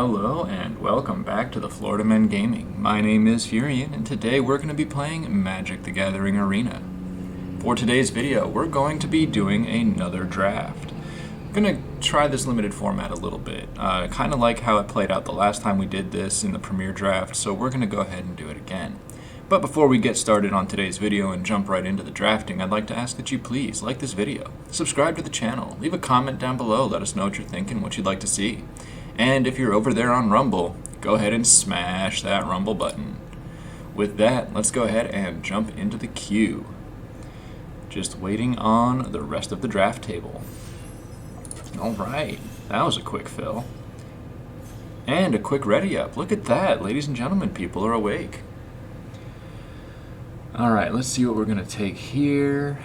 Hello and welcome back to the Florida Men Gaming. My name is Furion and today we're going to be playing Magic the Gathering Arena. For today's video, we're going to be doing another draft. I'm going to try this limited format a little bit, kind of like how it played out the last time we did this in the Premier Draft, so we're going to go ahead and do it again. But before we get started on today's video and jump right into the drafting, I'd like to ask that you please like this video, subscribe to the channel, leave a comment down below, let us know what you're thinking, what you'd like to see. And if you're over there on Rumble, go ahead and smash that Rumble button. With that, let's go ahead and jump into the queue. Just waiting on the rest of the draft table. Alright, that was a quick fill. And a quick ready up. Look at that, ladies and gentlemen, people are awake. Alright, let's see what we're going to take here.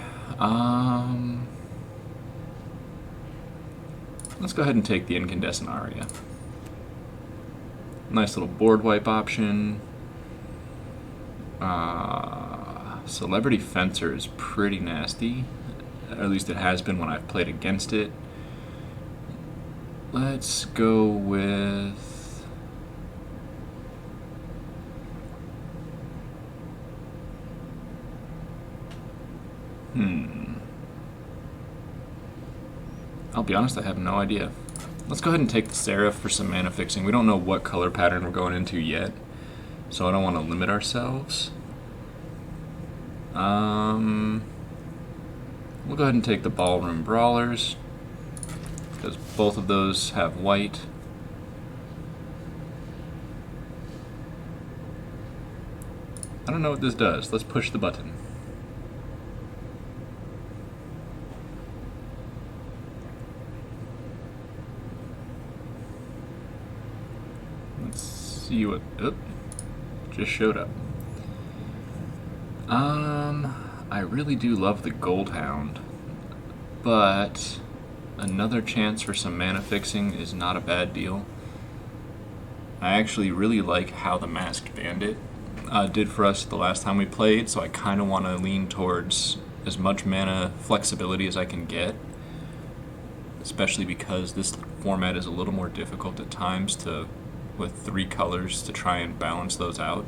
Let's go ahead and take the Incandescent Aria. Nice little board wipe option. Celebrity Fencer is pretty nasty. Or at least it has been when I've played against it. Let's go with... I'll be honest, I have no idea. Let's go ahead and take the Seraph for some mana fixing. We don't know what color pattern we're going into yet, so I don't want to limit ourselves. We'll go ahead and take the Ballroom Brawlers, because both of those have white. I don't know what this does. Let's push the button. See what just showed up. I really do love the Goldhound, but another chance for some mana fixing is not a bad deal. I actually really like how the Masked Bandit did for us the last time we played, so I kind of want to lean towards as much mana flexibility as I can get, especially because this format is a little more difficult at times with 3 colors to try and balance those out.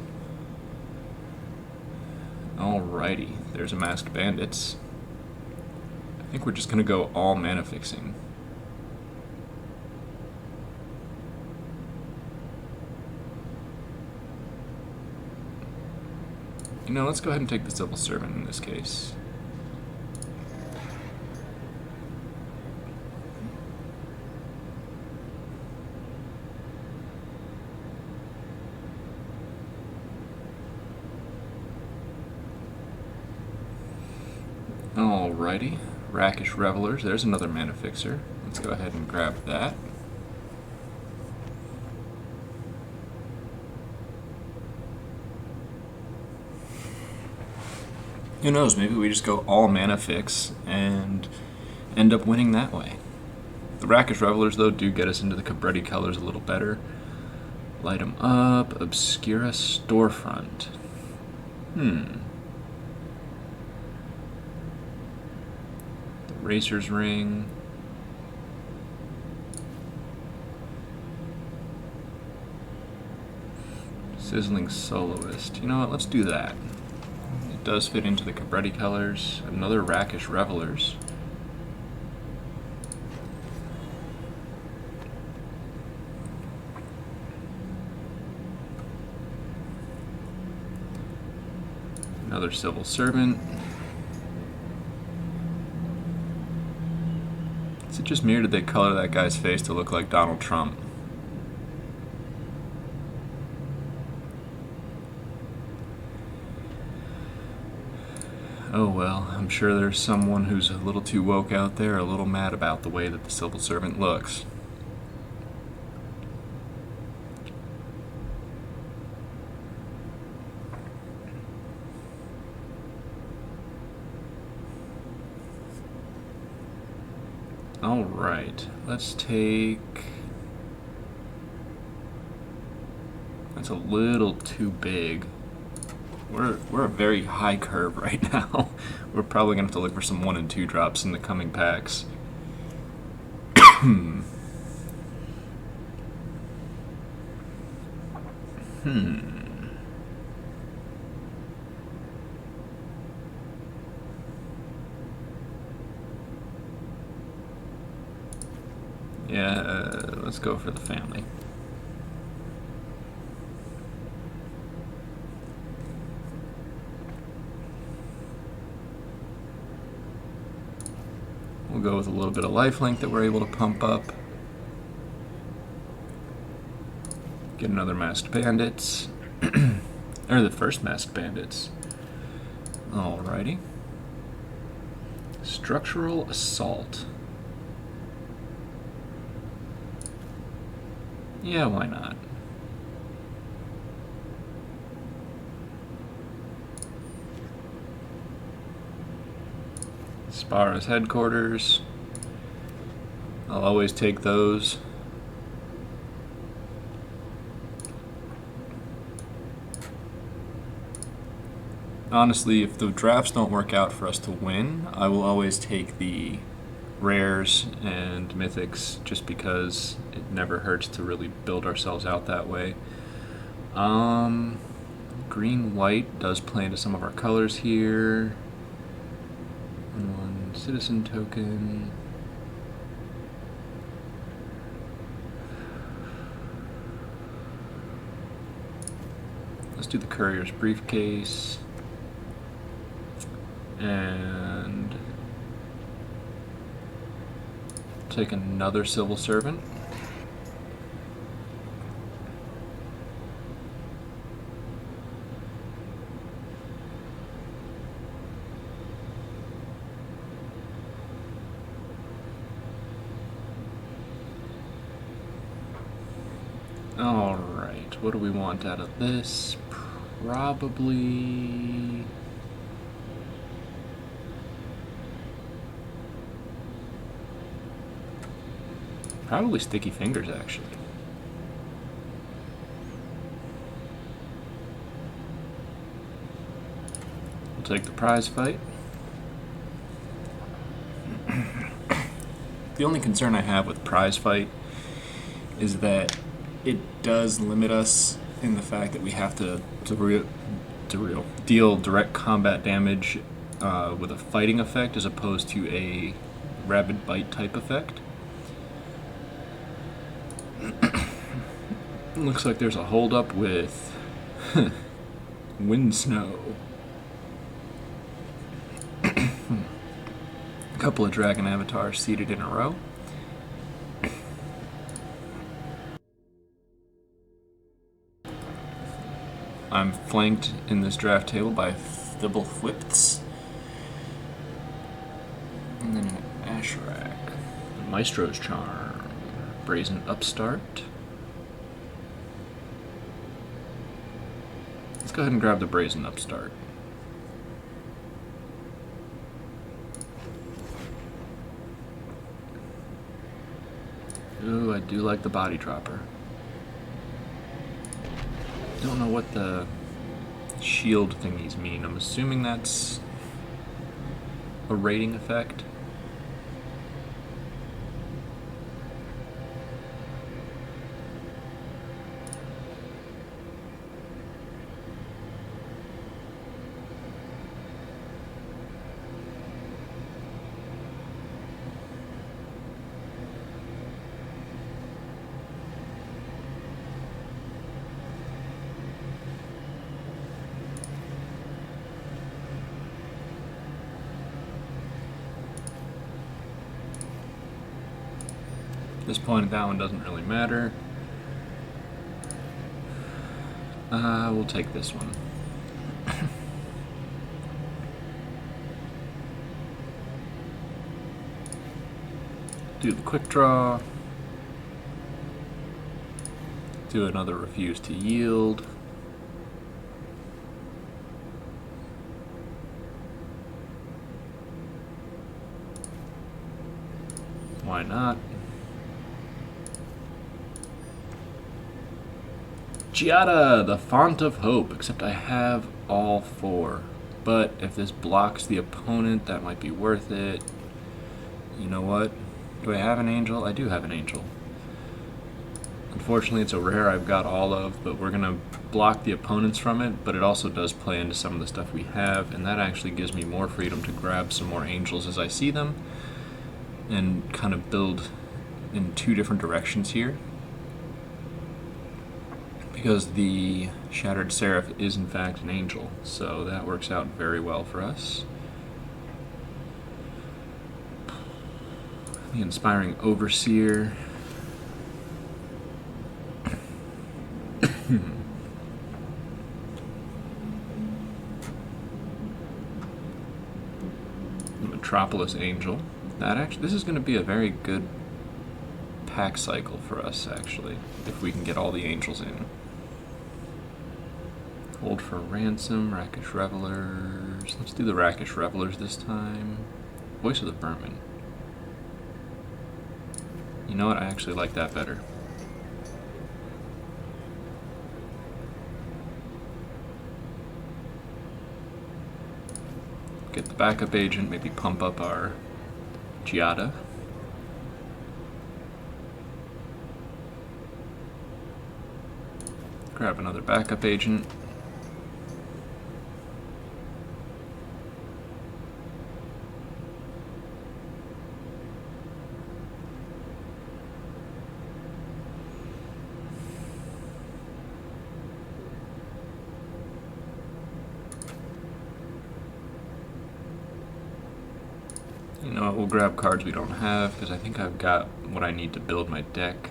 Alrighty, there's a Masked Bandits. I think we're just going to go all mana fixing. You know, let's go ahead and take the Civil Servant in this case. Alrighty, Rakish Revelers, there's another mana fixer. Let's go ahead and grab that. Who knows, maybe we just go all mana fix and end up winning that way. The Rakish Revelers, though, do get us into the Cabretti colors a little better. Light them up, Obscura Storefront. Racer's Ring. Sizzling Soloist. You know what, let's do that. It does fit into the Cabretti colors. Another Rakish Revelers. Another Civil Servant. Is it just me or did they color that guy's face to look like Donald Trump? Oh well, I'm sure there's someone who's a little too woke out there, a little mad about the way that the Civil Servant looks. Alright, let's take... That's a little too big. We're a very high curve right now. We're probably going to have to look for some 1 and 2 drops in the coming packs. Yeah, let's go for the family. We'll go with a little bit of lifelink that we're able to pump up. Get another masked bandits. Or the first masked bandits. Alrighty. Structural assault. Yeah, why not? Spara's headquarters. I'll always take those. Honestly, if the drafts don't work out for us to win, I will always take the rares and mythics just because it never hurts to really build ourselves out that way. Green-white does play into some of our colors here. One citizen token. Let's do the courier's briefcase. And take another civil servant. All right, what do we want out of this? Probably sticky fingers, actually. We'll take the prize fight. The only concern I have with prize fight is that it does limit us in the fact that we have to deal direct combat damage with a fighting effect as opposed to a rapid bite type effect. Looks like there's a holdup with wind snow. A couple of dragon avatars seated in a row. I'm flanked in this draft table by Thibblethwipts. And then an Ashrak. Maestro's Charm. Brazen Upstart. Let's go ahead and grab the Brazen Upstart. Ooh, I do like the Body Dropper. Don't know what the shield thingies mean. I'm assuming that's a rating effect. At this point, that one doesn't really matter. We'll take this one. Do the quick draw. Do another refuse to yield. Why not? Giada, the Font of Hope, except I have all four. But if this blocks the opponent, that might be worth it. You know what? Do I have an angel? I do have an angel. Unfortunately, it's a rare I've got all of, but we're going to block the opponents from it, but it also does play into some of the stuff we have, and that actually gives me more freedom to grab some more angels as I see them and kind of build in two different directions here. Because the Shattered Seraph is in fact an angel, so that works out very well for us. The Inspiring Overseer. Metropolis Angel. This is going to be a very good pack cycle for us, actually, if we can get all the angels in. Hold for Ransom, Rakish Revelers. Let's do the Rakish Revelers this time. Voice of the Vermin. You know what? I actually like that better. Get the backup agent, maybe pump up our Giada. Grab another backup agent. You know what, we'll grab cards we don't have, because I think I've got what I need to build my deck.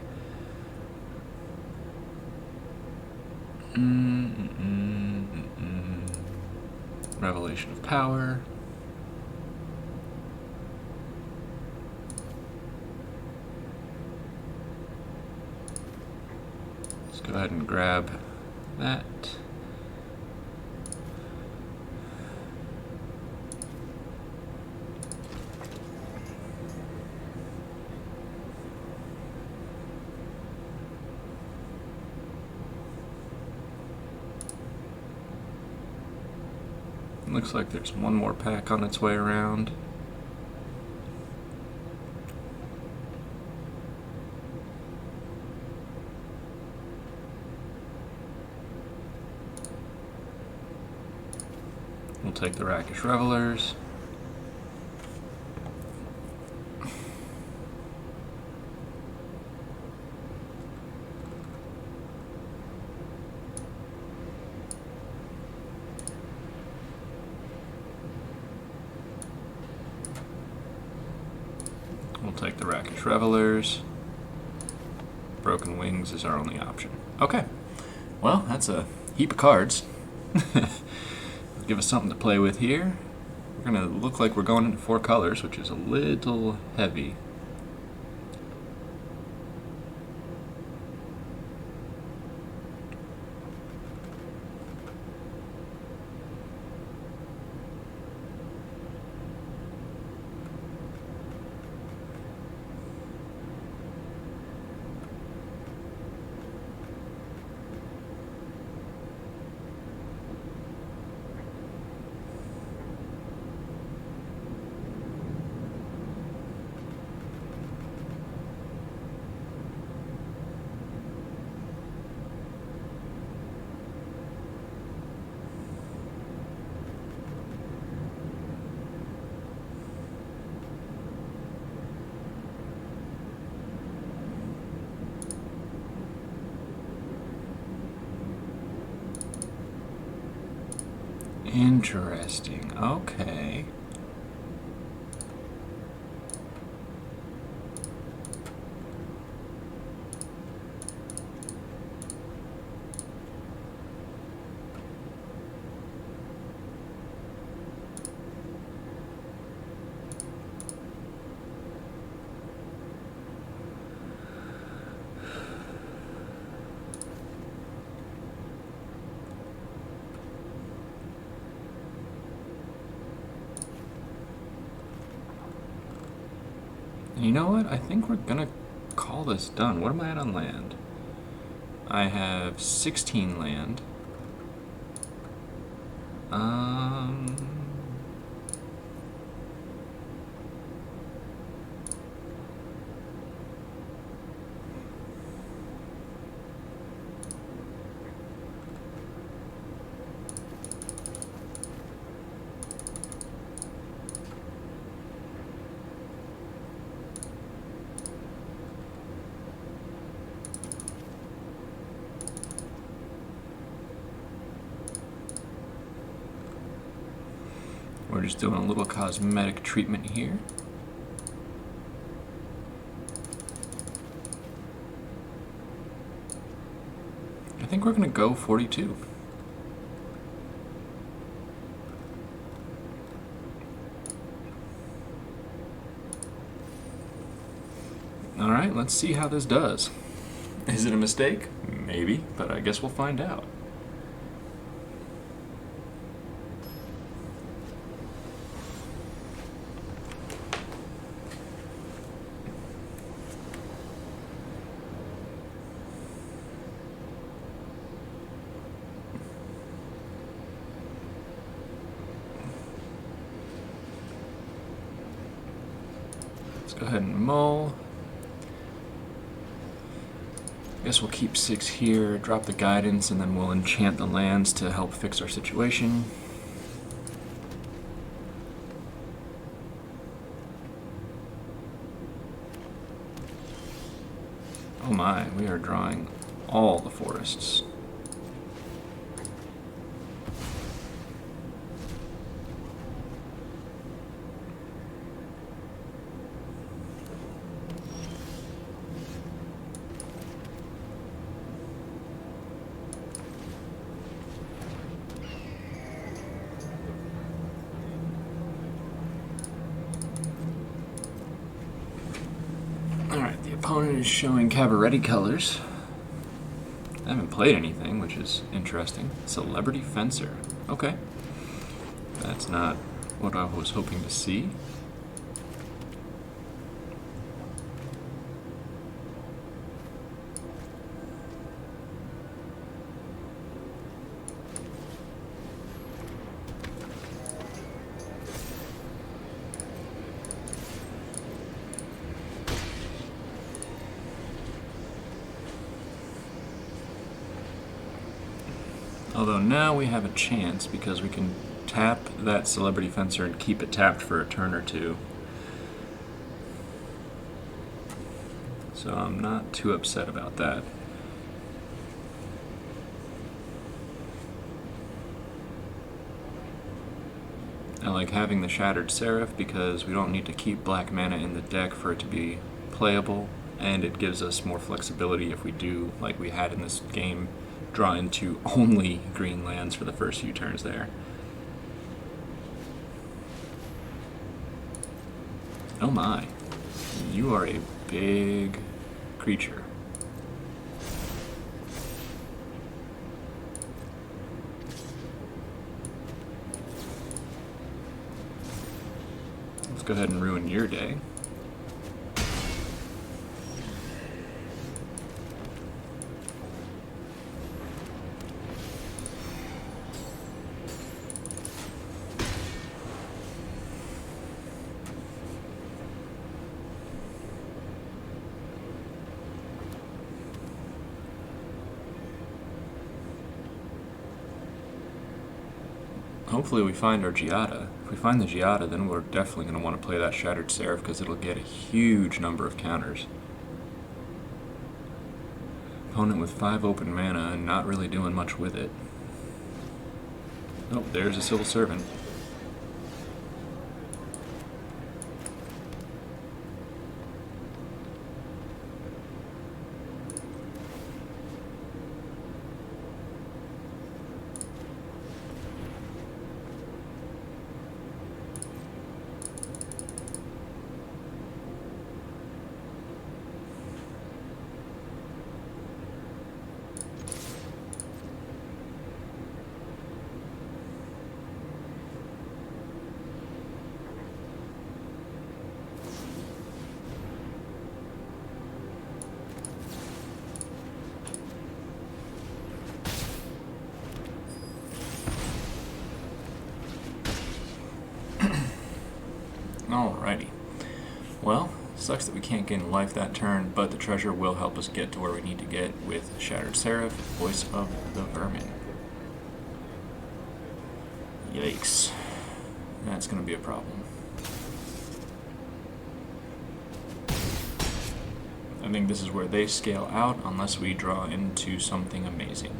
Revelation of Power. Let's go ahead and grab that. Looks like there's one more pack on its way around. We'll take the Rakish Revelers. We'll take the Rakish Revelers. Broken Wings is our only option. Okay. Well, that's a heap of cards. Give us something to play with here. We're going to look like we're going into 4 colors, which is a little heavy. Interesting. Okay. You know what? I think we're gonna call this done. What am I at on land? I have 16 land. We're just doing a little cosmetic treatment here. I think we're going to go 42. Alright, let's see how this does. Is it a mistake? Maybe, but I guess we'll find out. Let's go ahead and mull. I guess we'll keep 6 here, drop the guidance, and then we'll enchant the lands to help fix our situation. Oh my, we are drawing all the forests. Opponent is showing Cabaret colors. I haven't played anything, which is interesting. Celebrity Fencer. Okay. That's not what I was hoping to see. Although now we have a chance because we can tap that Celebrity Fencer and keep it tapped for a turn or two. So I'm not too upset about that. I like having the Shattered Seraph because we don't need to keep black mana in the deck for it to be playable, and it gives us more flexibility if we do, like we had in this game, draw into only green lands for the first few turns there. Oh my, you are a big creature. Let's go ahead and ruin your day. Hopefully we find our Giada. If we find the Giada, then we're definitely going to want to play that Shattered Seraph because it'll get a huge number of counters. Opponent with 5 open mana and not really doing much with it. Oh, there's a Civil Servant. Alrighty. Well, sucks that we can't gain life that turn, but the treasure will help us get to where we need to get with Shattered Seraph, Voice of the Vermin. Yikes. That's going to be a problem. I think this is where they scale out unless we draw into something amazing.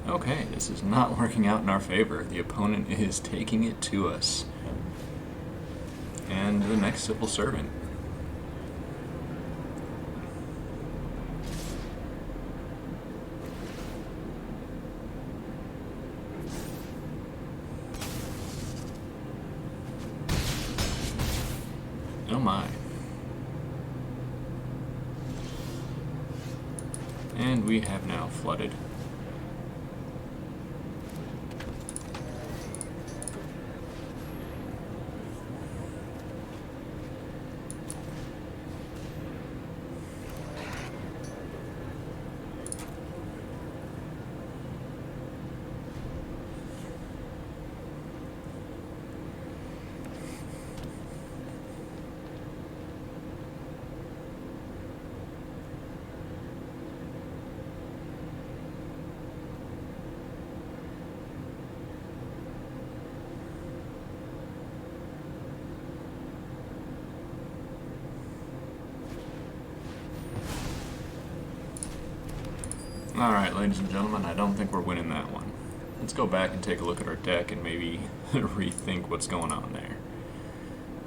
Okay, this is not working out in our favor. The opponent is taking it to us. And the next civil servant. Oh my. And we have now flooded. Alright, ladies and gentlemen, I don't think we're winning that one. Let's go back and take a look at our deck and maybe rethink what's going on there.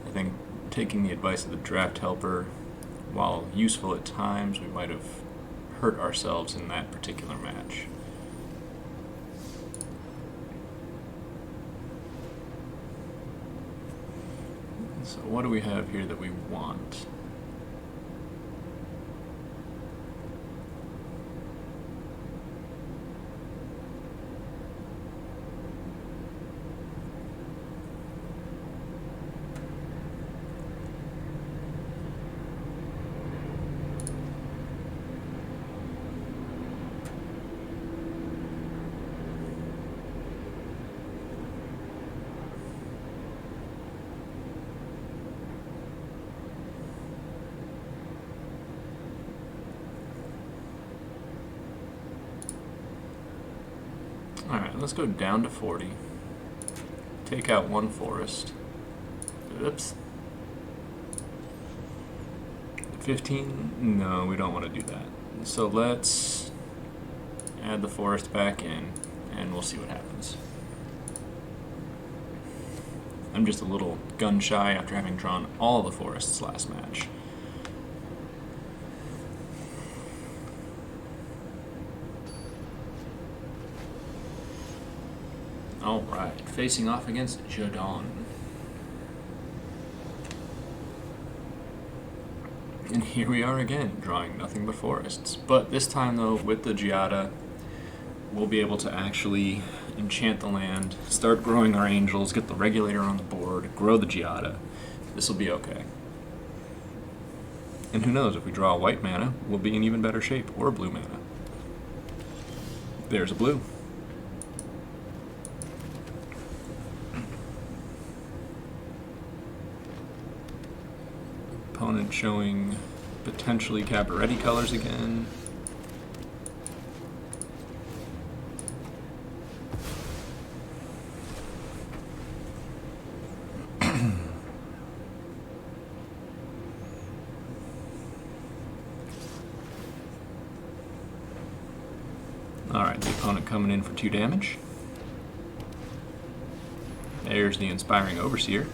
I think taking the advice of the draft helper, while useful at times, we might have hurt ourselves in that particular match. So what do we have here that we want? Alright, let's go down to 40. Take out one forest. Oops. 15? No, we don't want to do that. So let's add the forest back in, and we'll see what happens. I'm just a little gun shy after having drawn all the forests last match. Alright, facing off against Jadon. And here we are again, drawing nothing but forests. But this time though, with the Giada, we'll be able to actually enchant the land, start growing our angels, get the regulator on the board, grow the Giada. This will be okay. And who knows, if we draw white mana, we'll be in even better shape, or blue mana. There's a blue. Opponent showing potentially Cabaretti colors again. Alright, the opponent coming in for 2 damage. There's the Inspiring Overseer.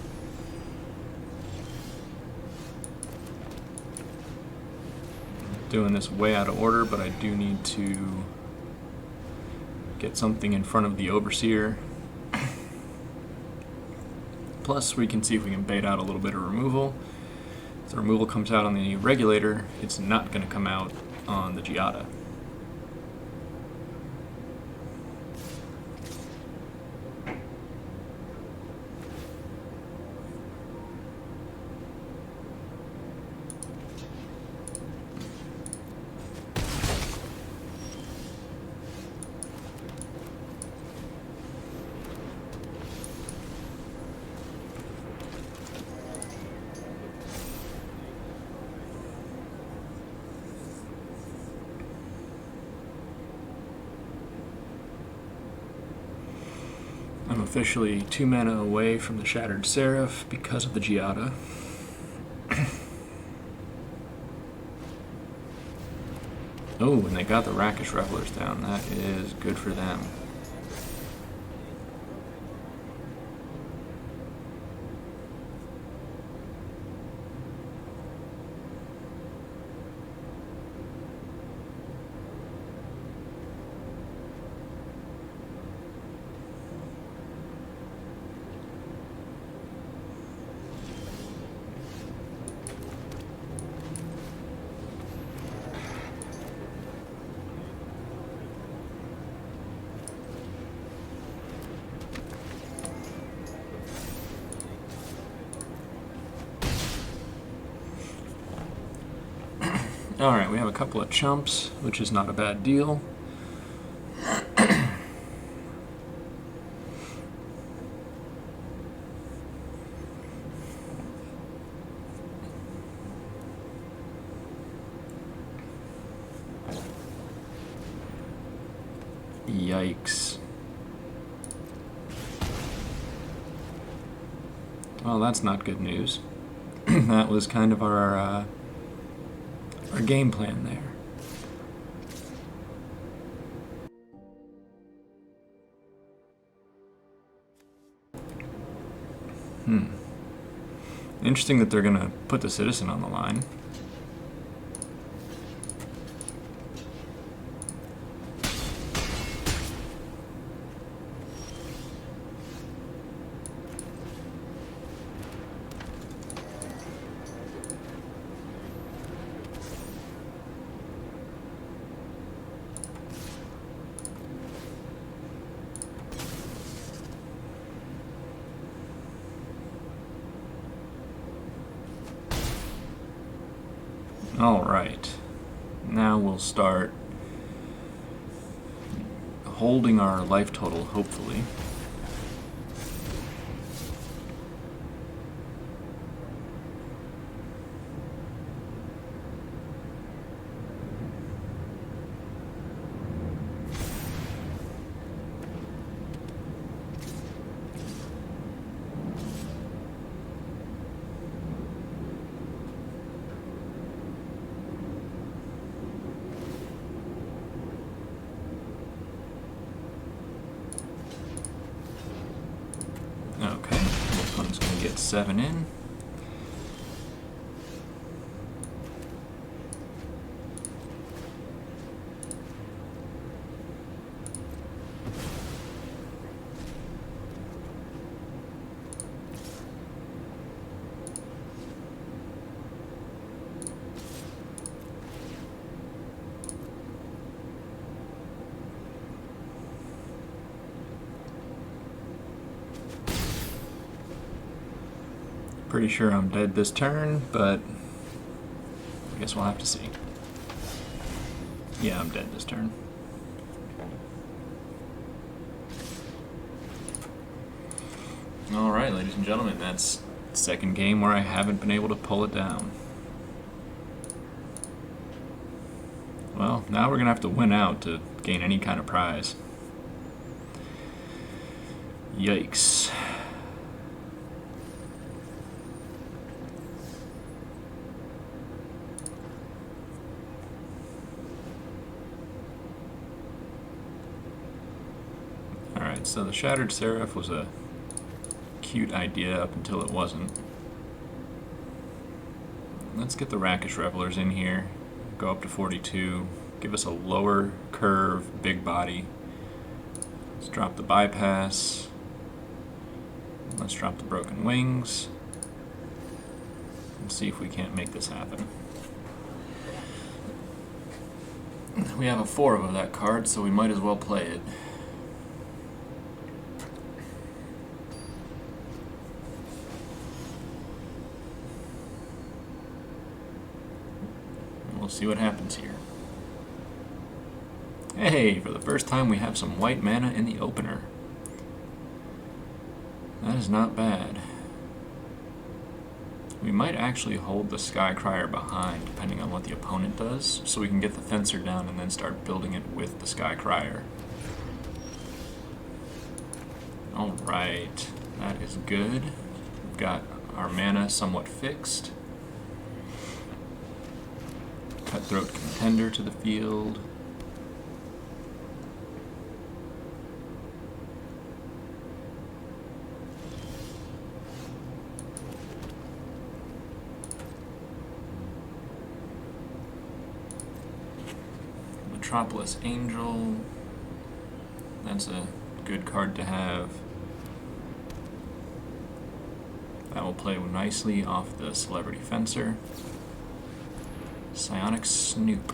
Doing this way out of order, but I do need to get something in front of the Overseer. Plus, we can see if we can bait out a little bit of removal. If the removal comes out on the regulator, it's not going to come out on the Giada. I'm officially 2 mana away from the Shattered Seraph because of the Giada. Oh, and they got the Rakish Revelers down. That is good for them. Alright, we have a couple of chumps, which is not a bad deal. Yikes. Well, that's not good news. That was kind of our game plan there. Interesting that they're going to put the citizen on the line. Alright, now we'll start holding our life total, hopefully. Okay, this one's going to get 7 in. Pretty sure I'm dead this turn, but I guess we'll have to see. Yeah, I'm dead this turn. Alright, ladies and gentlemen, that's the second game where I haven't been able to pull it down. Well, now we're going to have to win out to gain any kind of prize. Yikes. Alright, so the Shattered Seraph was a cute idea up until it wasn't. Let's get the Rakish Revelers in here, go up to 42, give us a lower curve, big body. Let's drop the bypass. Let's drop the broken wings. And see if we can't make this happen. We have a 4 of that card, so we might as well play it. We'll see what happens here. Hey, for the first time we have some white mana in the opener. That is not bad. We might actually hold the Sky Crier behind, depending on what the opponent does, so we can get the Fencer down and then start building it with the Sky Crier. Alright, that is good. We've got our mana somewhat fixed. Cut Cutthroat Contender to the field. Metropolis Angel. That's a good card to have. That will play nicely off the Celebrity Fencer. Psionic Snoop.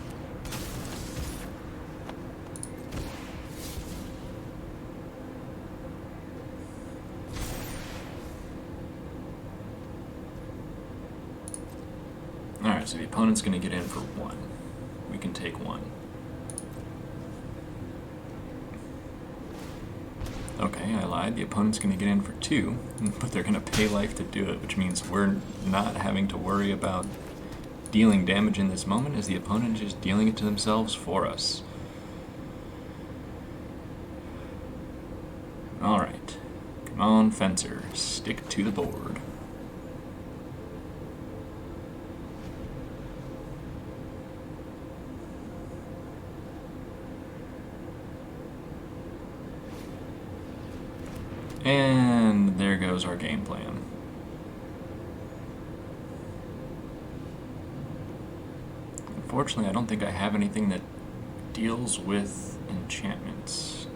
Alright, so the opponent's going to get in for 1. We can take 1. Okay, I lied. The opponent's going to get in for 2, but they're going to pay life to do it, which means we're not having to worry about dealing damage in this moment, as the opponent is just dealing it to themselves for us. Alright. Come on, Fencer. Stick to the board. And there goes our game plan. Unfortunately, I don't think I have anything that deals with enchantments.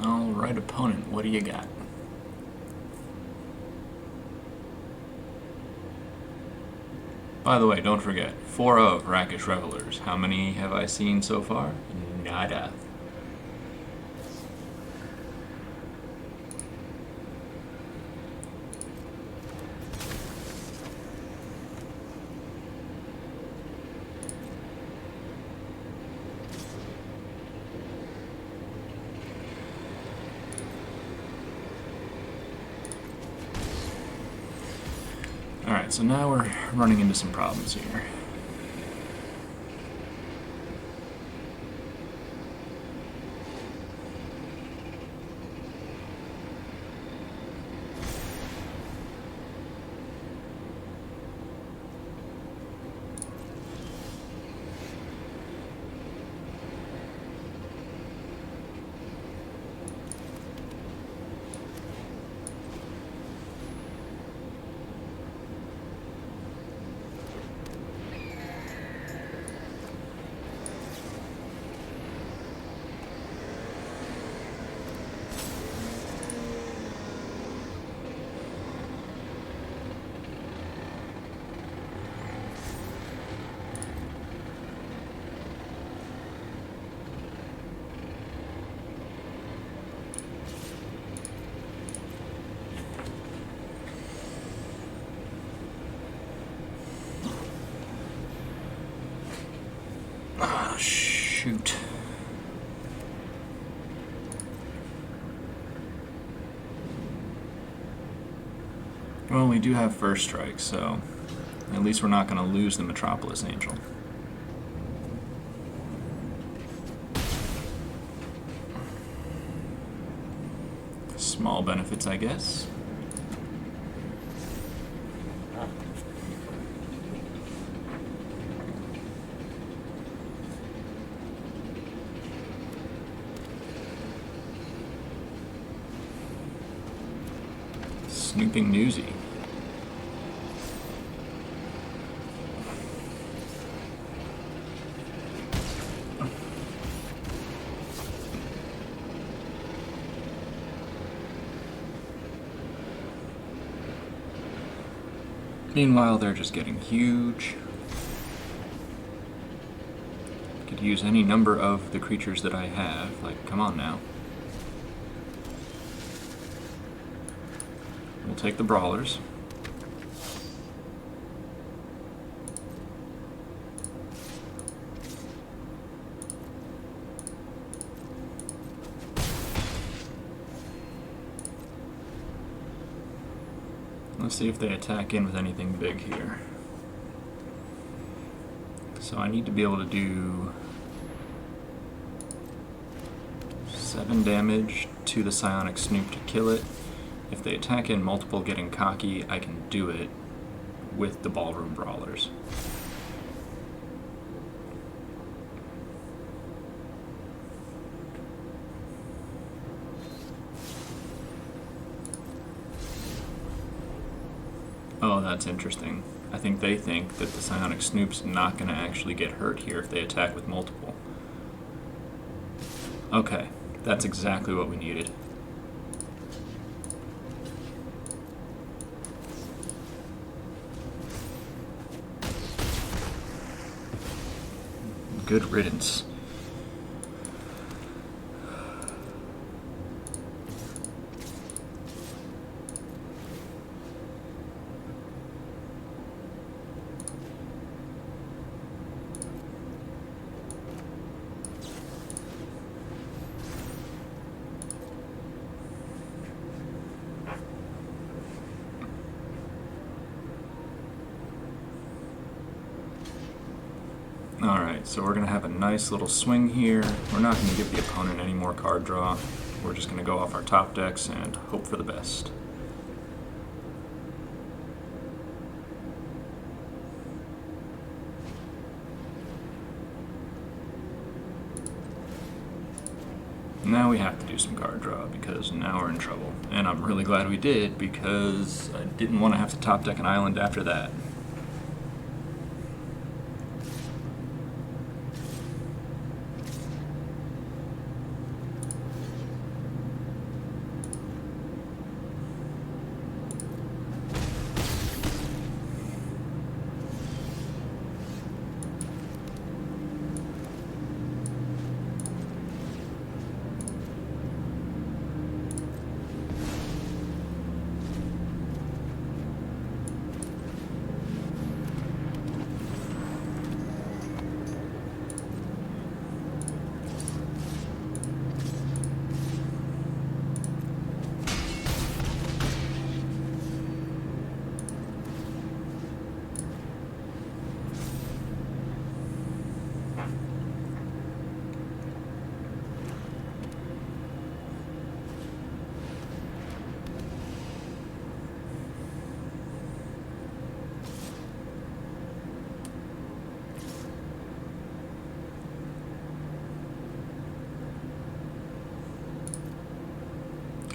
Alright, opponent, what do you got? By the way, don't forget, 4 of Rakish Revelers. How many have I seen so far? Nada. Alright, so now we're running into some problems here. Shoot. Well, we do have first strike, so at least we're not going to lose the Metropolis Angel. Small benefits, I guess. Snooping Newsy. Meanwhile, they're just getting huge. Could use any number of the creatures that I have. Like, come on now. We'll take the brawlers. Let's see if they attack in with anything big here. So I need to be able to do 7 damage to the psionic snoop to kill it. If they attack in multiple getting cocky, I can do it with the ballroom brawlers. Oh, that's interesting. I think they think that the psionic snoop's not going to actually get hurt here if they attack with multiple. Okay, that's exactly what we needed. Good riddance. Alright, so we're going to have a nice little swing here. We're not going to give the opponent any more card draw. We're just going to go off our top decks and hope for the best. Now we have to do some card draw because now we're in trouble. And I'm really glad we did because I didn't want to have to top deck an island after that.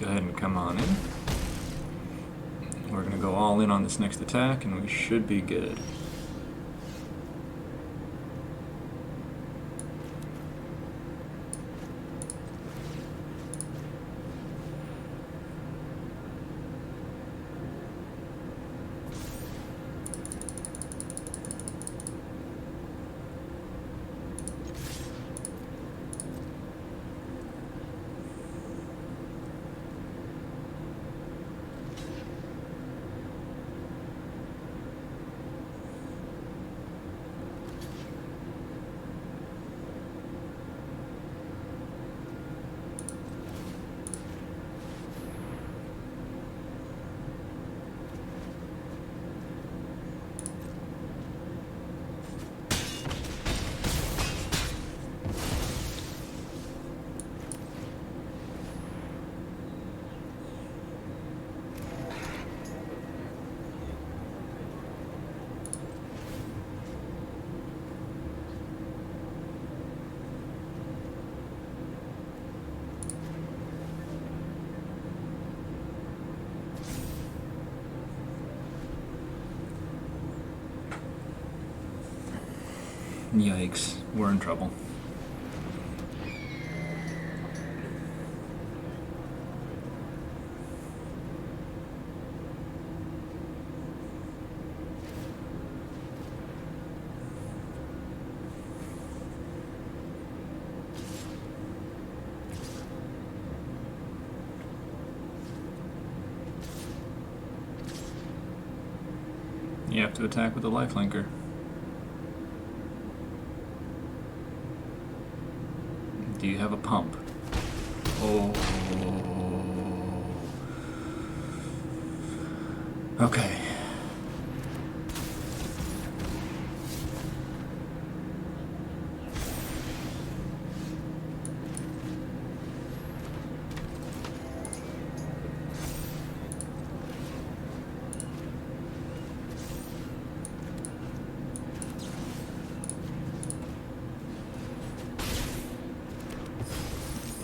Go ahead and come on in. We're going to go all in on this next attack and we should be good. Yikes, we're in trouble. to attack with a lifelinker. Do you have a pump? Oh. Okay.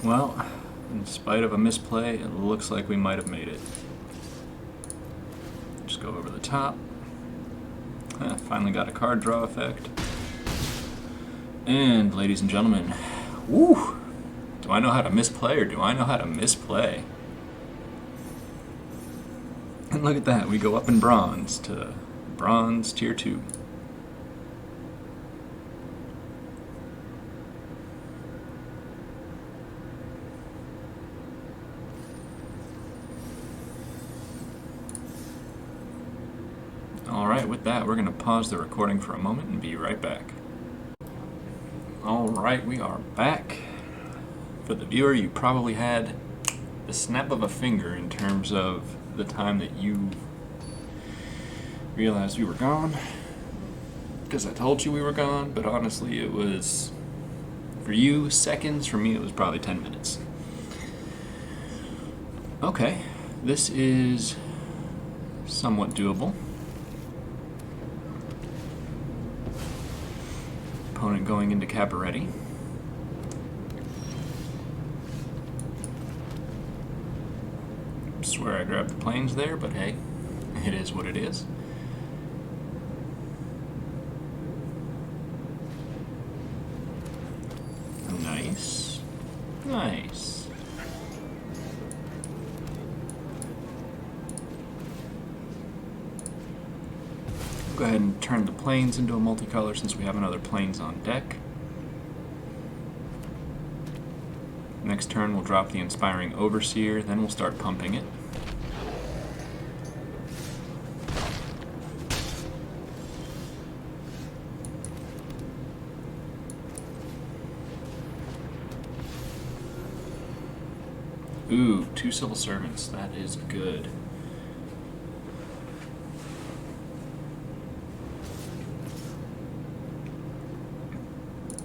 Well, in spite of a misplay, it looks like we might have made it. Just go over the top. Finally got a card draw effect. And, ladies and gentlemen, woo! Do I know how to misplay or do I know how to misplay? And look at that, we go up in bronze to bronze tier 2. Alright, with that, we're going to pause the recording for a moment and be right back. Alright, we are back. For the viewer, you probably had the snap of a finger in terms of the time that you realized we were gone. Because I told you we were gone, but honestly it was, for you, seconds. For me, it was probably 10 minutes. Okay, this is somewhat doable. Opponent going into Cabaretti. Swear I grabbed the planes there, but hey, it is what it is. Nice. Nice. Go ahead and turn the planes into a multicolor since we have another planes on deck. Next turn we'll drop the Inspiring Overseer, then we'll start pumping it. Ooh, 2 Civil Servants, that is good.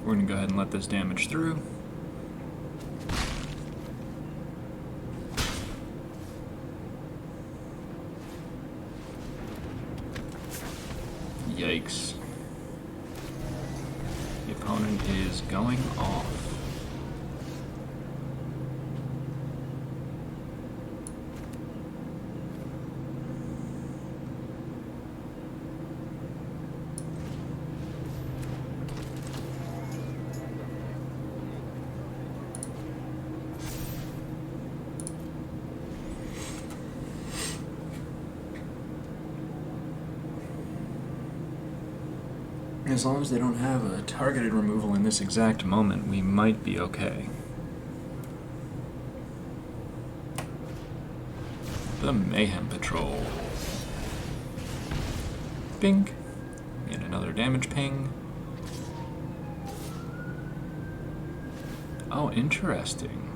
We're going to go ahead and let this damage through. Yikes. The opponent is going off. As long as they don't have a targeted removal in this exact moment, we might be okay. The Mayhem Patrol. Bing. And another damage ping. Oh, interesting.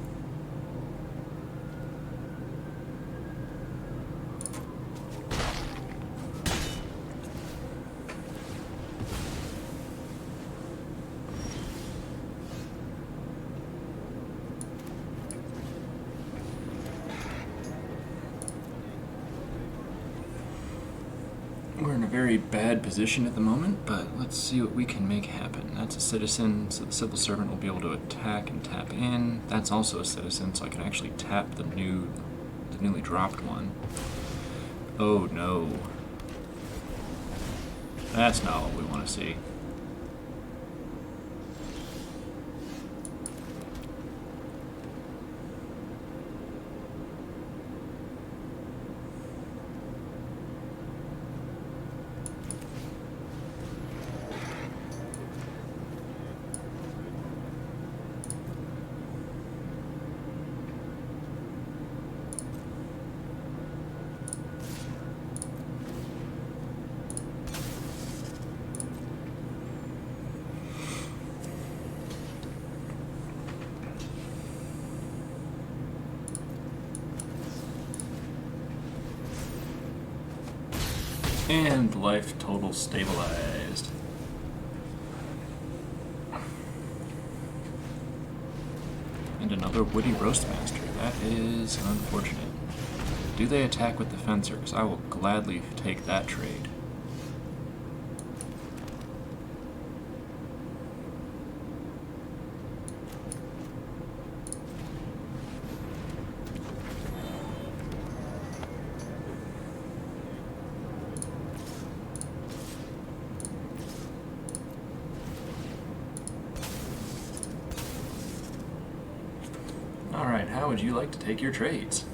We're in a very bad position at the moment, but let's see what we can make happen. That's a citizen, so the Civil Servant will be able to attack and tap in. That's also a citizen, so I can actually tap the newly dropped one. Oh no. That's not what we want to see. And life total stabilized. And another Woody Roastmaster. That is unfortunate. Do they attack with the Fencer? Because I will gladly take that trade. Alright, how would you like to take your trades?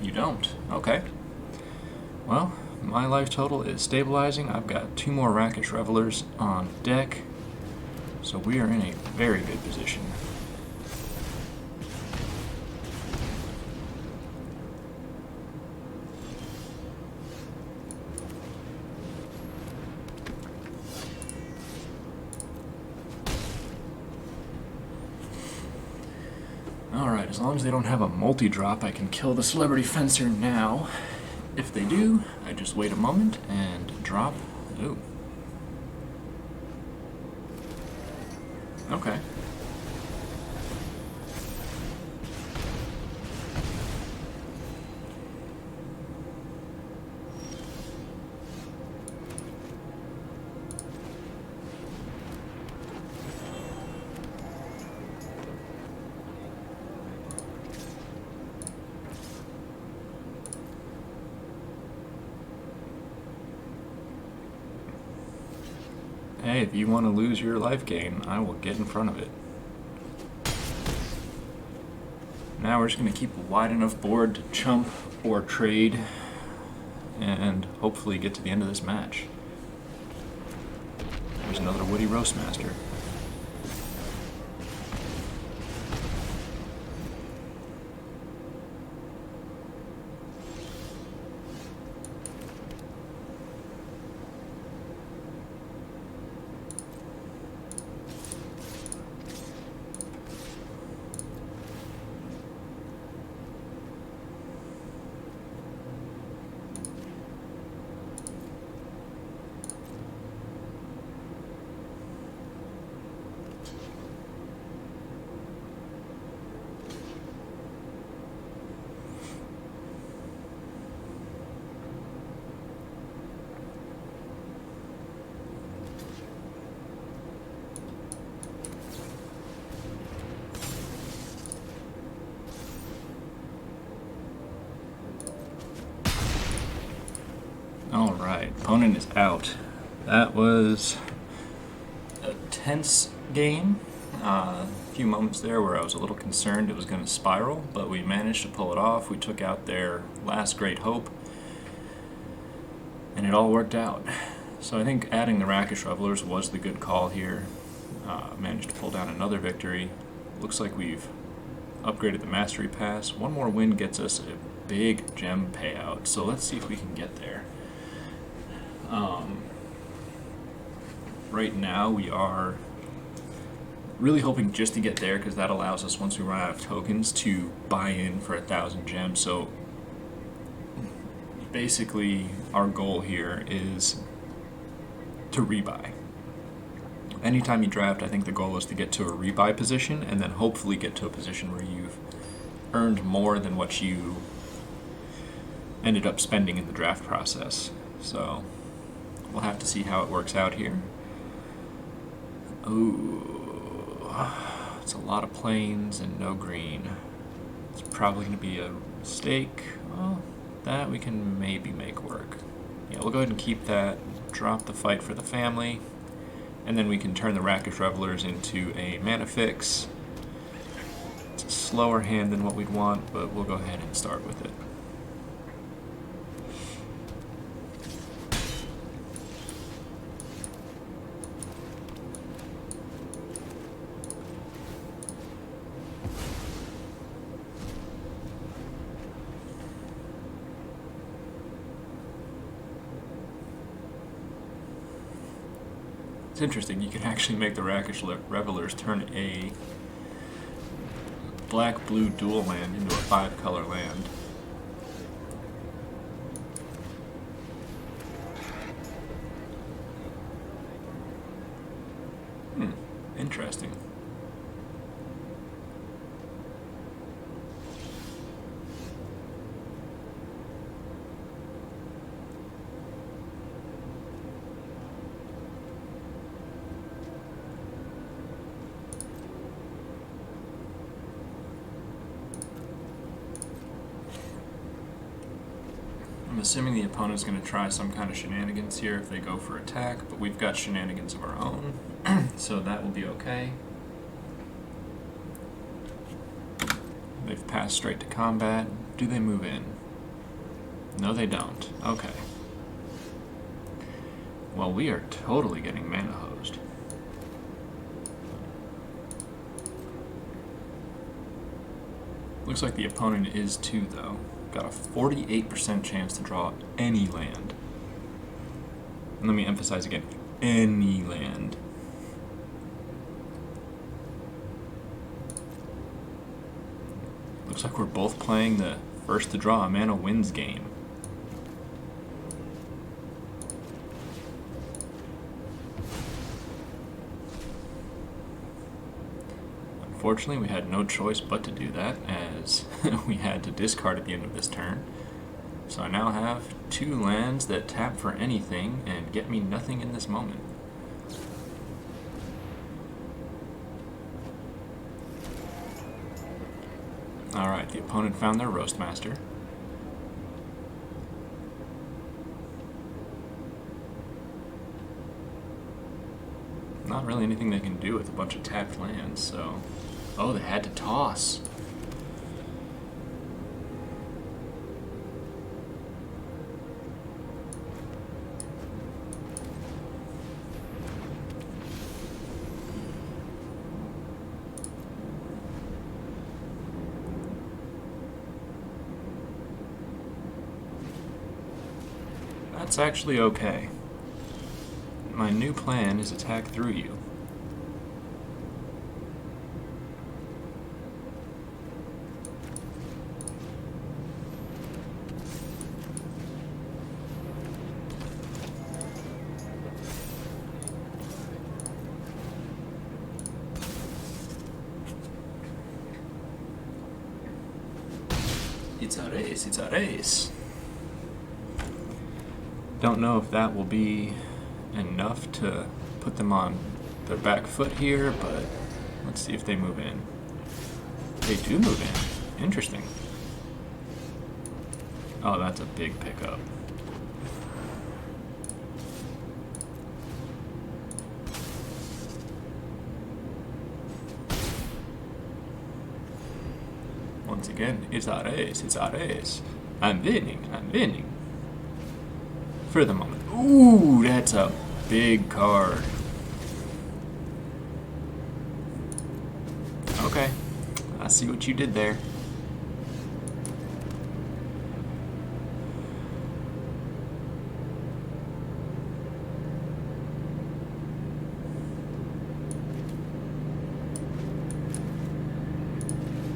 You don't. Okay. Well, my life total is stabilizing. I've got 2 more Rakish Revelers on deck, so we are in a very good position. Alright, as long as they don't have a multi-drop, I can kill the Celebrity Fencer now. If they do, I just wait a moment and drop. Ooh. Okay. Hey, if you want to lose your life gain, I will get in front of it. Now we're just going to keep a wide enough board to chump or trade and hopefully get to the end of this match. There's another Woody Roastmaster. Alright, opponent is out. That was a tense game. A few moments there where I was a little concerned it was going to spiral, but we managed to pull it off. We took out their last great hope, and it all worked out. So I think adding the Rakish Revelers was the good call here. Managed to pull down another victory. Looks like we've upgraded the Mastery Pass. One more win gets us a big gem payout, so let's see if we can get there. Right now we are really hoping just to get there because that allows us, once we run out of tokens, to buy in for 1,000 gems. So basically our goal here is to rebuy. Anytime you draft, I think the goal is to get to a rebuy position and then hopefully get to a position where you've earned more than what you ended up spending in the draft process. So we'll have to see how it works out here. Ooh, it's a lot of plains and no green. It's probably going to be a mistake. Well, that we can maybe make work. Yeah, we'll go ahead and keep that, drop the fight for the family, and then we can turn the Rakish Revelers into a mana fix. It's a slower hand than what we'd want, but we'll go ahead and start with it. It's interesting, you can actually make the Rakish Revelers turn a black-blue dual land into a 5-color land. Interesting. I'm assuming the opponent's going to try some kind of shenanigans here if they go for attack, but we've got shenanigans of our own, so that will be okay. They've passed straight to combat. Do they move in? No, they don't. Okay. Well, we are totally getting mana hosed. Looks like the opponent is too, though. Got a 48% chance to draw any land. And let me emphasize again, any land. Looks like we're both playing the first to draw a mana wins game. Unfortunately, we had no choice but to do that, as we had to discard at the end of this turn. So I now have 2 lands that tap for anything and get me nothing in this moment. Alright, the opponent found their Roastmaster. Not really anything they can do with a bunch of tapped lands, so... Oh, they had to toss. That's actually okay. My new plan is attack through you. It's a race, it's a race. Don't know if that will be enough to put them on their back foot here, but let's see if they move in. They do move in. Interesting. Oh, that's a big pickup. Once again, it's a race, it's a race. I'm winning, I'm winning. For the moment. Ooh, that's a big card. Okay, I see what you did there.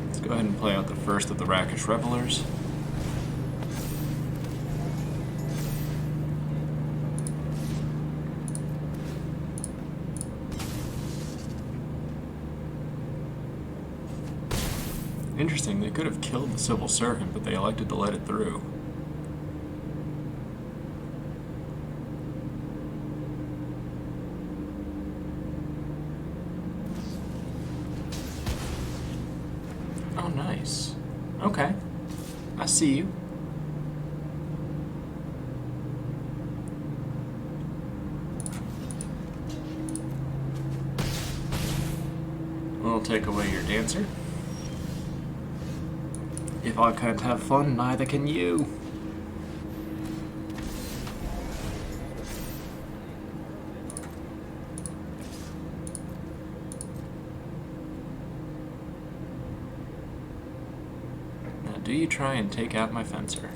Let's go ahead and play out the first of the Rakish Revelers. Interesting, they could have killed the Civil Servant, but they elected to let it through. Oh, nice. Okay. I see you. We'll take away your dancer. If I can't have fun, neither can you. Now, do you try and take out my fencer?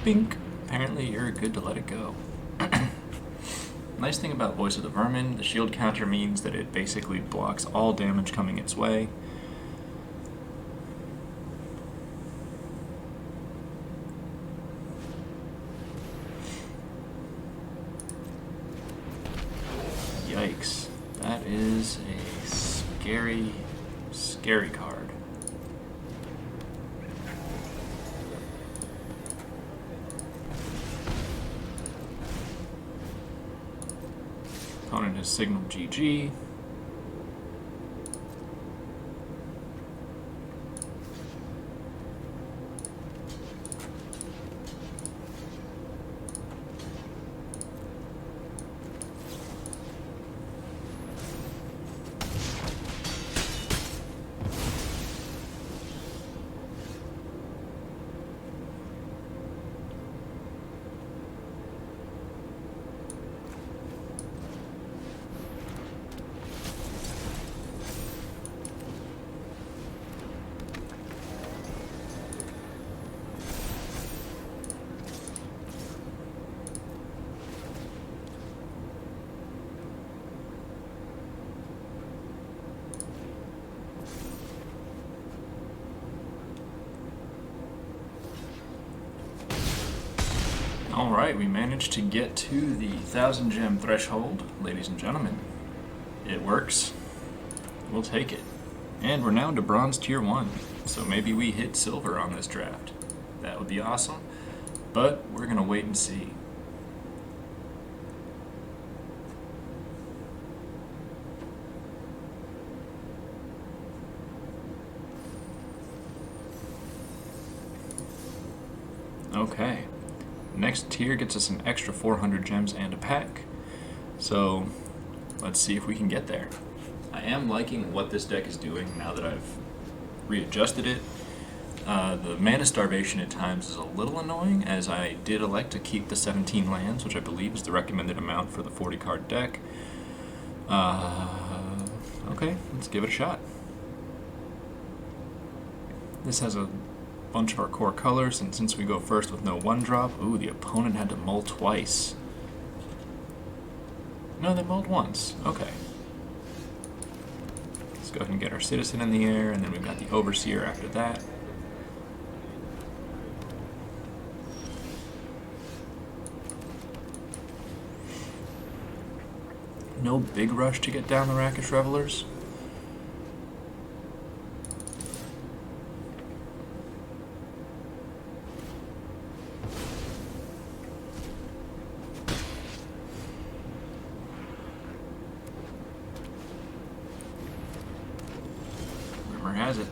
Bink! Apparently you're good to let it go. Nice thing about Voice of the Vermin, the shield counter means that it basically blocks all damage coming its way. Yikes. That That is a scary, scary card. Opponent has signaled GG. Alright, we managed to get to the 1,000 gem threshold, ladies and gentlemen. It works. We'll take it. And we're now into bronze tier 1, so maybe we hit silver on this draft. That would be awesome, but we're gonna wait and see. Okay. Next tier gets us an extra 400 gems and a pack. So let's see if we can get there. I am liking what this deck is doing now that I've readjusted it. The mana starvation at times is a little annoying, as I did elect to keep the 17 lands, which I believe is the recommended amount for the 40 card deck. Okay, let's give it a shot. This has a bunch of our core colors, and since we go first with no one drop, ooh, the opponent had to mull twice. No, they mulled once. Okay. Let's go ahead and get our citizen in the air, and then we've got the overseer after that. No big rush to get down the Rakish Revelers. Rumor has it.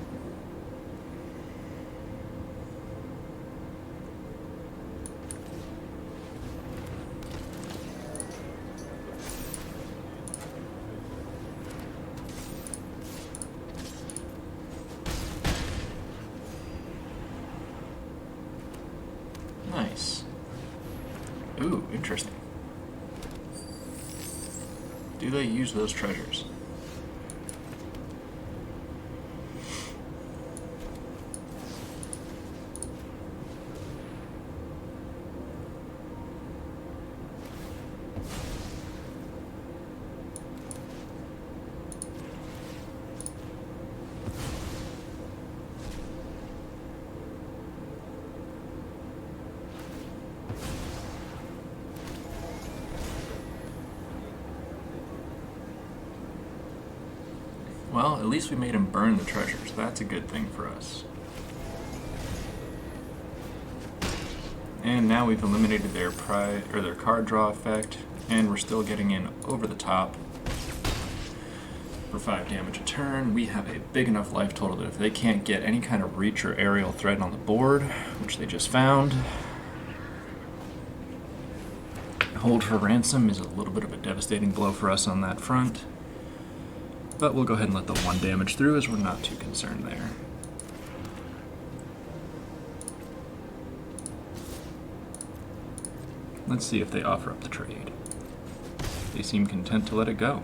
Nice. Ooh, interesting. Do they use those treasures? Well, at least we made him burn the treasures. That's a good thing for us. And now we've eliminated their their card draw effect, and we're still getting in over the top for 5 damage a turn. We have a big enough life total that if they can't get any kind of reach or aerial threat on the board, which they just found, hold for ransom is a little bit of a devastating blow for us on that front. But we'll go ahead and let the 1 damage through, as we're not too concerned there. Let's see if they offer up the trade. They seem content to let it go.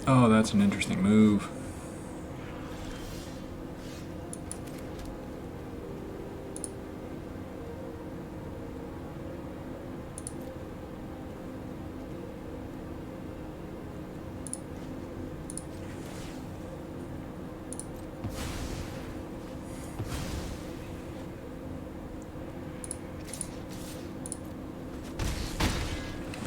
Oh, that's an interesting move.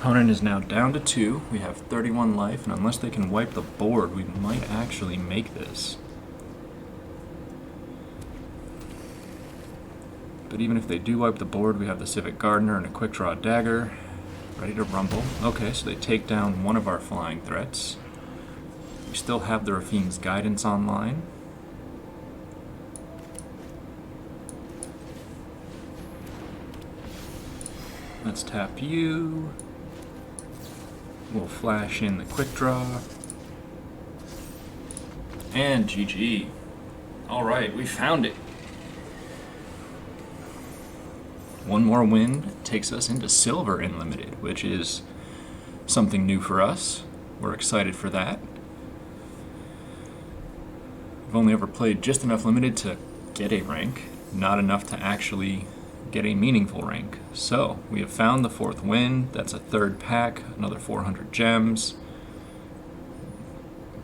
Opponent is now down to 2. We have 31 life, and unless they can wipe the board, we might actually make this. But even if they do wipe the board, we have the Civic Gardener and a Quick Draw Dagger ready to rumble. Okay, so they take down one of our flying threats. We still have the Rafine's Guidance online. Let's tap you. We'll flash in the Quick Draw. And GG. Alright, we found it. One more win takes us into Silver in Limited, which is something new for us. We're excited for that. I've only ever played just enough Limited to get a rank, not enough to actually get a meaningful rank. So, we have found the 4th win. That's a 3rd pack, another 400 gems.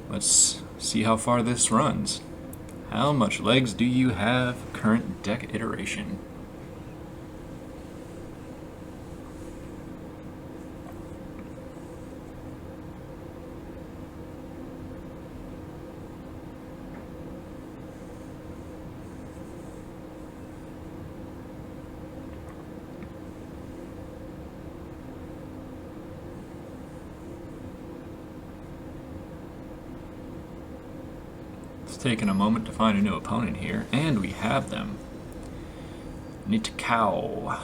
Let's see how far this runs. How much legs do you have? Current deck iteration. Taking a moment to find a new opponent here, and we have them. Nitakao,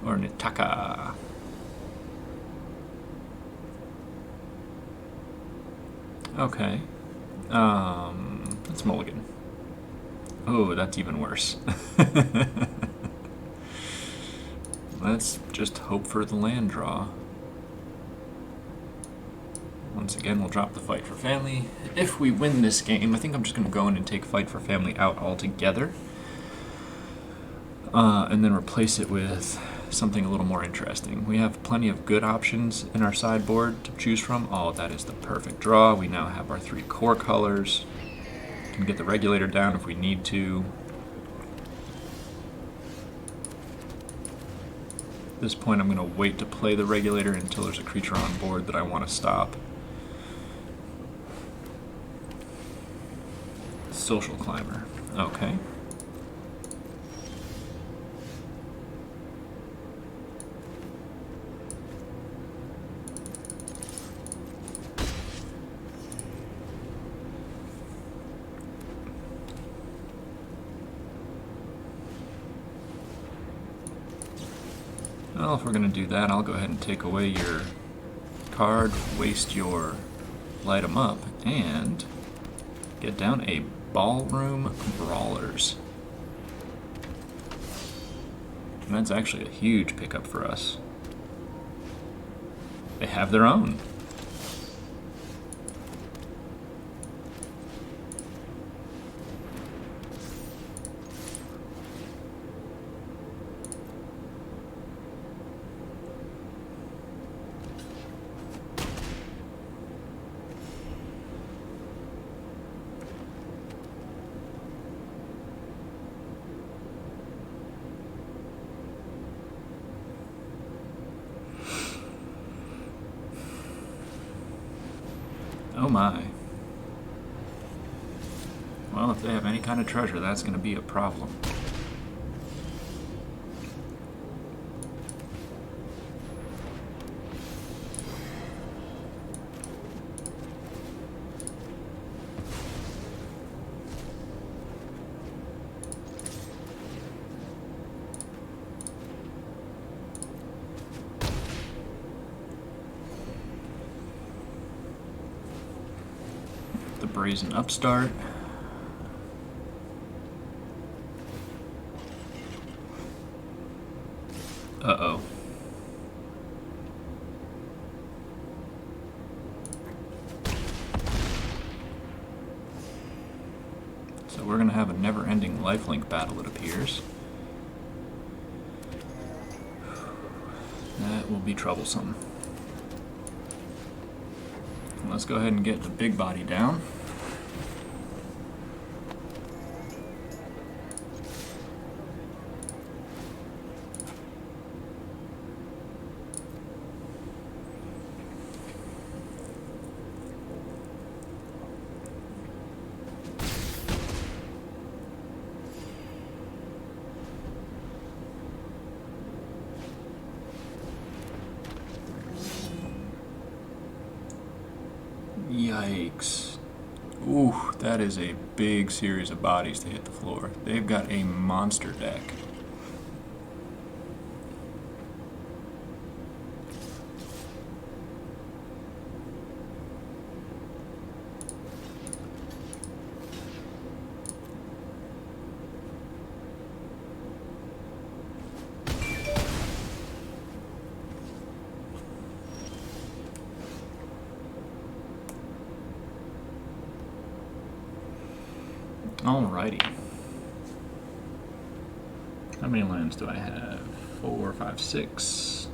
or Nitaka. Okay. That's Mulligan. Oh, that's even worse. Let's just hope for the land draw. Once again, we'll drop the Fight for Family. If we win this game, I think I'm just going to go in and take Fight for Family out altogether. And then replace it with something a little more interesting. We have plenty of good options in our sideboard to choose from. Oh, that is the perfect draw. We now have our 3 core colors. Can get the regulator down if we need to. At this point, I'm going to wait to play the regulator until there's a creature on board that I want to stop. Social Climber. Okay. Well, if we're going to do that, I'll go ahead and take away your card, waste your light 'em up, and get down a Ballroom Brawlers. And that's actually a huge pickup for us. They have their own. Oh my. Well, if they have any kind of treasure, that's going to be a problem. The Brazen Upstart. Uh-oh. So we're going to have a never-ending lifelink battle, it appears. That will be troublesome. Let's go ahead and get the big body down. Yikes. Ooh, that is a big series of bodies to hit the floor. They've got a monster deck. Alrighty. How many lands do I have? 4, 5, 6.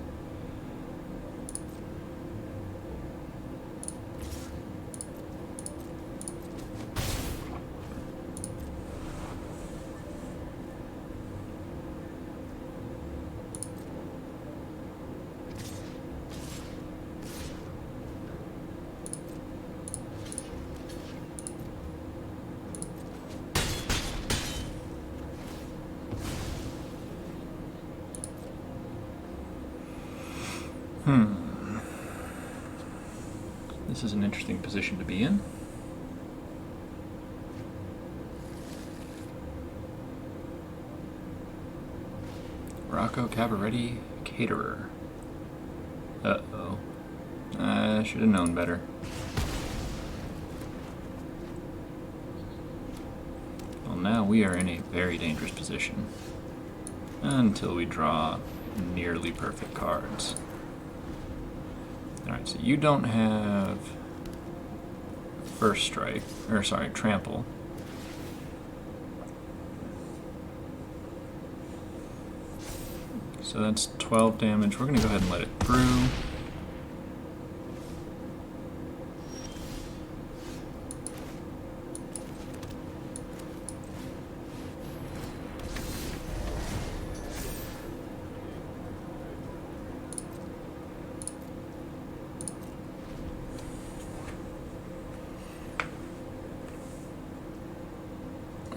This is an interesting position to be in. Rocco Cabaretti Caterer. Uh-oh. I should have known better. Well, now we are in a very dangerous position. Until we draw nearly perfect cards. Alright, so you don't have first strike, or sorry, trample. So that's 12 damage. We're going to go ahead and let it through.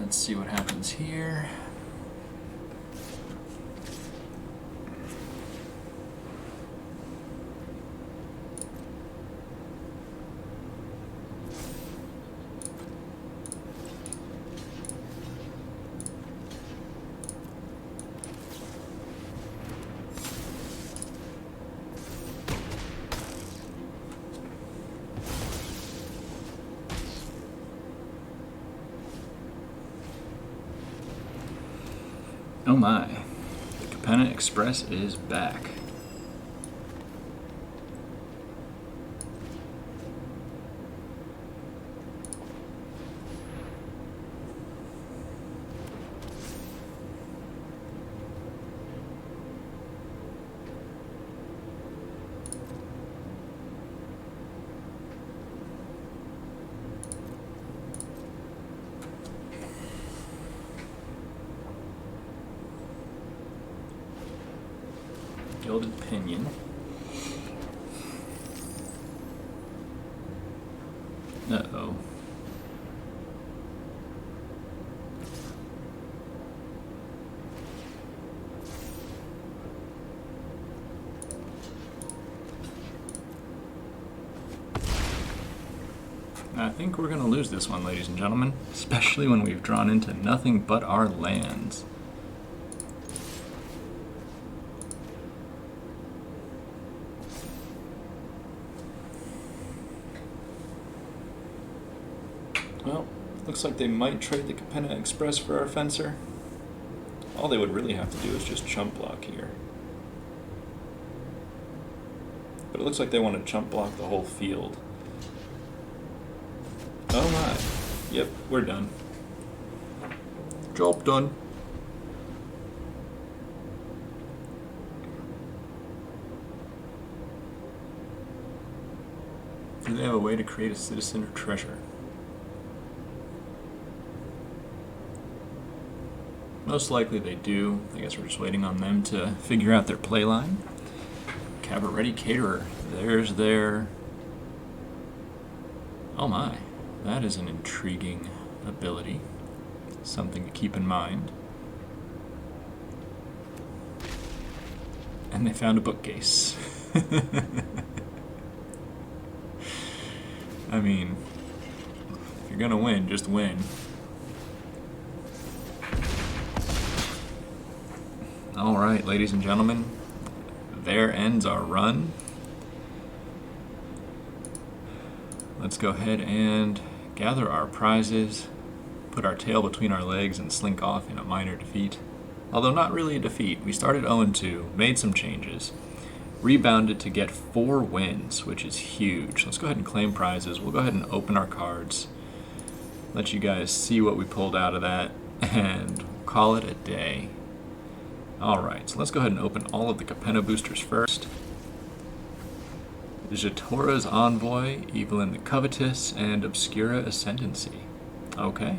Let's see what happens here. Oh my, the Capenna Express is back. Gilded Pinion. Uh-oh. I think we're going to lose this one, ladies and gentlemen, especially when we've drawn into nothing but our lands. Well, looks like they might trade the Capenna Express for our Fencer. All they would really have to do is just chump block here. But it looks like they want to chump block the whole field. Oh my. Yep, we're done. Job done. Do they have a way to create a citizen or treasure? Most likely they do. I guess we're just waiting on them to figure out their play line. Cabaretti Caterer. There's their... Oh my. That is an intriguing ability. Something to keep in mind. And they found a bookcase. I mean, if you're gonna win, just win. Alright, ladies and gentlemen, there ends our run. Let's go ahead and gather our prizes, put our tail between our legs, and slink off in a minor defeat. Although not really a defeat. We started 0-2, made some changes, rebounded to get 4 wins, which is huge. Let's go ahead and claim prizes. We'll go ahead and open our cards, let you guys see what we pulled out of that, and call it a day. Alright, so let's go ahead and open all of the Capenna boosters first. Jatora's Envoy, Evelyn the Covetous, and Obscura Ascendancy. Okay.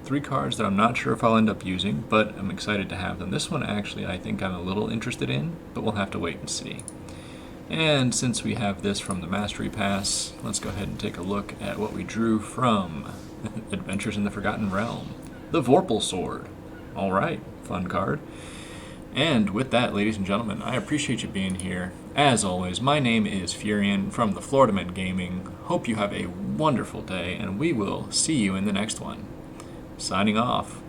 3 cards that I'm not sure if I'll end up using, but I'm excited to have them. This one actually I think I'm a little interested in, but we'll have to wait and see. And since we have this from the Mastery Pass, let's go ahead and take a look at what we drew from Adventures in the Forgotten Realm. The Vorpal Sword. Alright, fun card. And with that, ladies and gentlemen, I appreciate you being here. As always, my name is Furion from the Florida Men Gaming. Hope you have a wonderful day, and we will see you in the next one. Signing off.